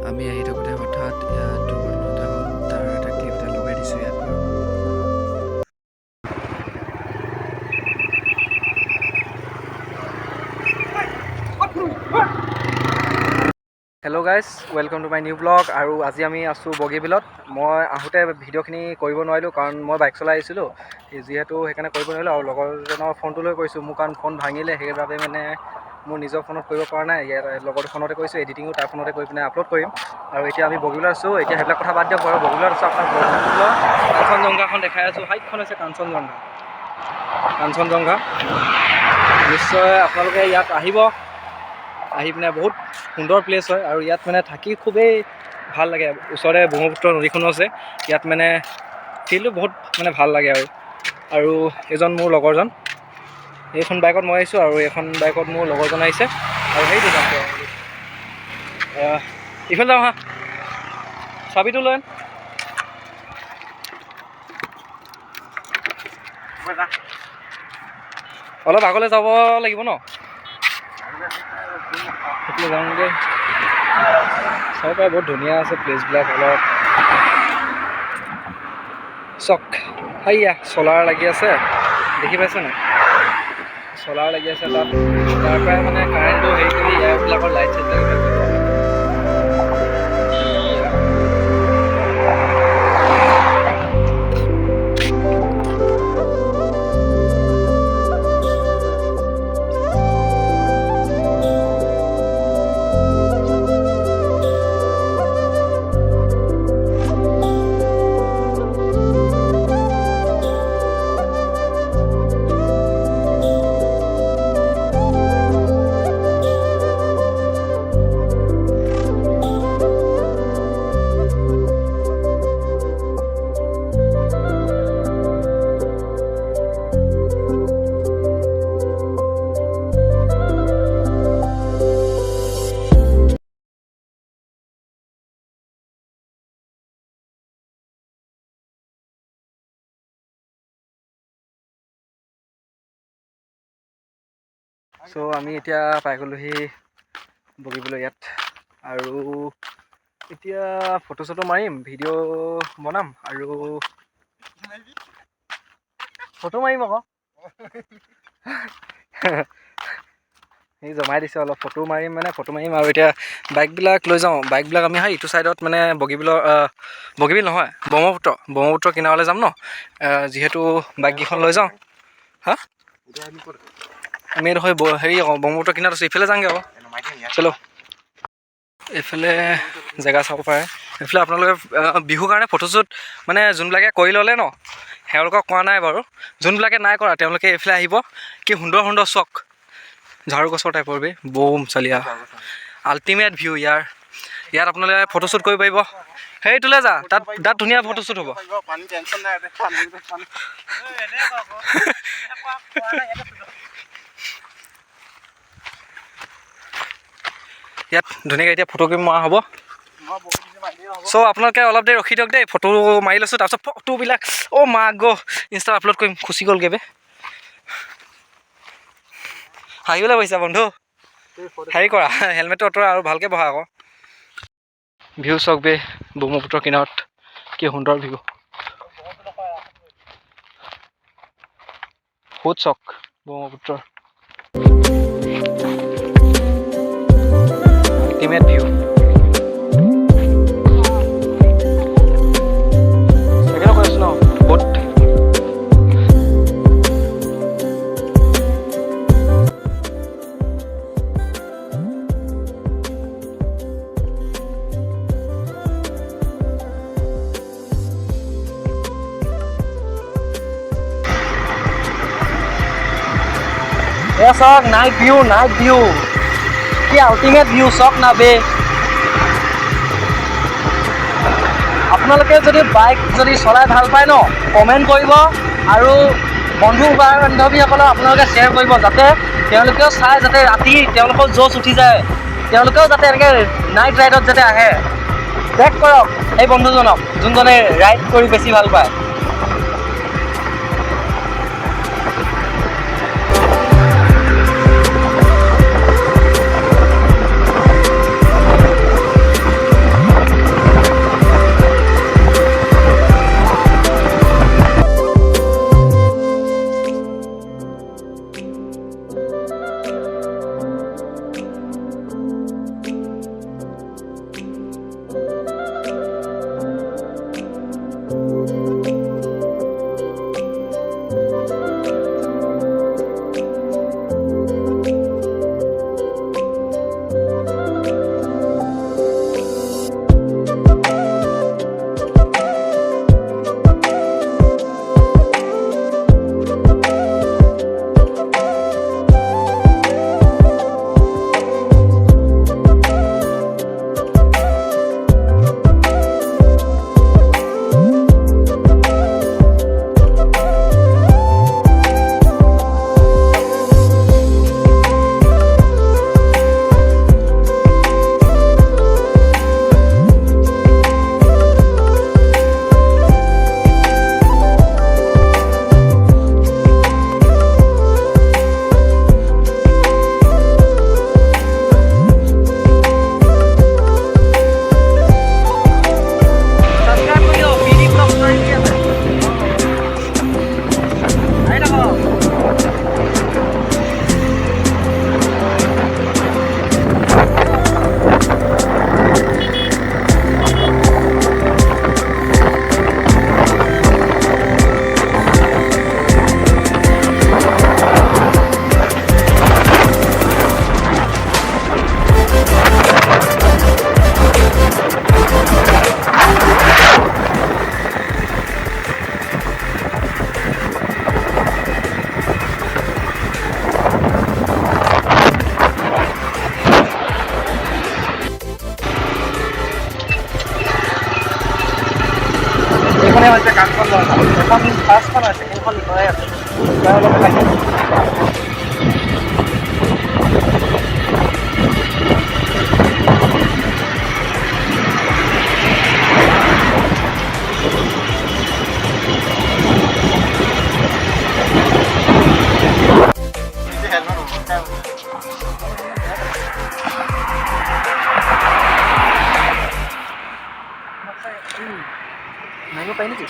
আমি আহি থাকোঁতে হঠাৎ ইয়াত দুৰ্ঘটনা এটা হ'ল। তাৰ এটা ক্লিপ এটা লগাই দিছোঁ ইয়াত। Hello' guys, welcome to my new blog. আৰু আজি আমি আছোঁ বগীবিলত। মই আহোঁতে ভিডিঅ'খিনি কৰিব নোৱাৰিলোঁ কাৰণ মই বাইক চলাই আহিছিলোঁ, যিহেতু সেইকাৰণে কৰিব নোৱাৰিলোঁ। আৰু লগৰজনৰ ফোনটো লৈ কৰিছোঁ, মোৰ কাৰণ ফোন ভাঙিলে, সেইবাবে মানে মোৰ নিজৰ ফোনত কৰিব পৰা নাই। ইয়াত লগৰটো ফোনতে কৰিছোঁ, এডিটিঙো তাৰ ফোনতে কৰি পিনে আপলোড কৰিম। আৰু এতিয়া আমি বগীবিলত আছোঁ। এতিয়া সেইবিলাক কথা বাদ দিয়ক বাৰু। বগীবিলত আছোঁ, আপোনাক কাঞ্চনজংঘাখন দেখাই আছোঁ। হাইটখন হৈছে কাঞ্চনজংঘা। নিশ্চয় আপোনালোকে ইয়াত আহিব, আহি পিনে বহুত সুন্দৰ প্লেচ হয়। আৰু ইয়াত মানে থাকি খুবেই ভাল লাগে। ওচৰতে ব্ৰহ্মপুত্ৰ নদীখনো আছে। ইয়াত মানে ফিলটো বহুত মানে ভাল লাগে। আৰু এজন মোৰ লগৰজন, এইখন বাইকত মই আহিছোঁ আৰু এইখন বাইকত মোৰ লগৰজন আহিছে। আৰু সেইটো যাম ইফালে যাওঁ হা, চাবিটো লৈ অলপ আগলৈ যাব লাগিব ন, সেইফালে যাওঁগৈ। চাব পাৰে বহুত ধুনীয়া আছে প্লেচবিলাক। অলপ চক সেইয়া চলাৰ লাগি আছে, দেখি পাইছে নাই? চলাৰ লাগি আছে তাত। তাৰ পৰাই মানে কাৰেণ্টটো হেৰি কৰি এয়াৰবিলাকৰ লাইট চাইটবিলাক আমি এতিয়া পাই গ'লোহি বগীবিলৰ ইয়াত। আৰু এতিয়া ফটো চটো মাৰিম, ভিডিঅ' বনাম আৰু ফটো মাৰিম আকৌ। সেই জমাই দিছে অলপ, ফটো মাৰিম মানে ফটো মাৰিম। আৰু এতিয়া বাইকবিলাক লৈ যাওঁ। বাইকবিলাক আমি ইটো ছাইডত মানে বগীবিল নহয়, ব্ৰহ্মপুত্ৰ কিনাৰলৈ যাম ন, যিহেতু বাইককেইখন লৈ যাওঁ। হা, আমি হেৰি আকৌ ব্ৰহ্মপুত্ৰ কিনাৰত আছোঁ। ইফালে যাওঁগৈ আকৌ, চলো। এইফালে জেগা চাব পাৰে। এইফালে আপোনালোকে বিহুৰ কাৰণে ফটোশ্বুট মানে যোনবিলাকে কৰি ল'লে ন, তেওঁলোকক কোৱা নাই বাৰু। যোনবিলাকে নাই কৰা তেওঁলোকে এইফালে আহিব। কি সুন্দৰ সুন্দৰ চক, ঝাৰু গছৰ টাইপৰ বম চালিয়া, আল্টিমেট ভিউ ইয়াত আপোনালোকে ফটোশ্বুট কৰিব পাৰিব। সেইটোলৈ যা, তাত ধুনীয়া ফটোশ্বুট হ'ব। ইয়াত ধুনীয়াকৈ এতিয়া ফটো মৰা হ'ব। চ' আপোনালোকে অলপ দেৰি ৰখি দিয়ক দেই, ফটো মাৰি লৈছোঁ। তাৰপিছত ফটোবিলাক মা ইনষ্টাত আপলোড কৰিম। খুচি গ'লগৈ হাঁহিবলৈ পাৰিছা বন্ধু, হেৰি কৰা, হেলমেটটো অঁতৰা আৰু ভালকৈ বহা আকৌ। ভিউ চাওক ব্ৰহ্মপুত্ৰৰ কিনাৰত কি সুন্দৰ ভিউ। বহুত চক ব্ৰহ্মপুত্ৰৰ আল্টিমেট ভিউ। সেইকাৰণে কৈ আছোঁ ন, বহুত চাওক নাইট ভিউ কি আল্টিমেট ভিউ চাওক না আপোনালোকে যদি বাইক চলাই ভাল পায় ন, কমেণ্ট কৰিব আৰু বন্ধু বান্ধৱীসকলক আপোনালোকে শ্বেয়াৰ কৰিব, যাতে তেওঁলোকেও চাই, যাতে ৰাতি তেওঁলোকৰ জোচ উঠি যায়, তেওঁলোকেও যাতে এনেকৈ নাইট ৰাইডত যাতে আহে। টেগ কৰক সেই বন্ধুজনক যোনজনে ৰাইড কৰি বেছি ভাল পায়। এইখনে হৈছে কাঠখন লগা এখন ফাৰ্ষ্টখন আছে ছেকেণ্ডখন লৰাই আছে লৰাই অলপ লাগে মাৰিব পাৰি নেকি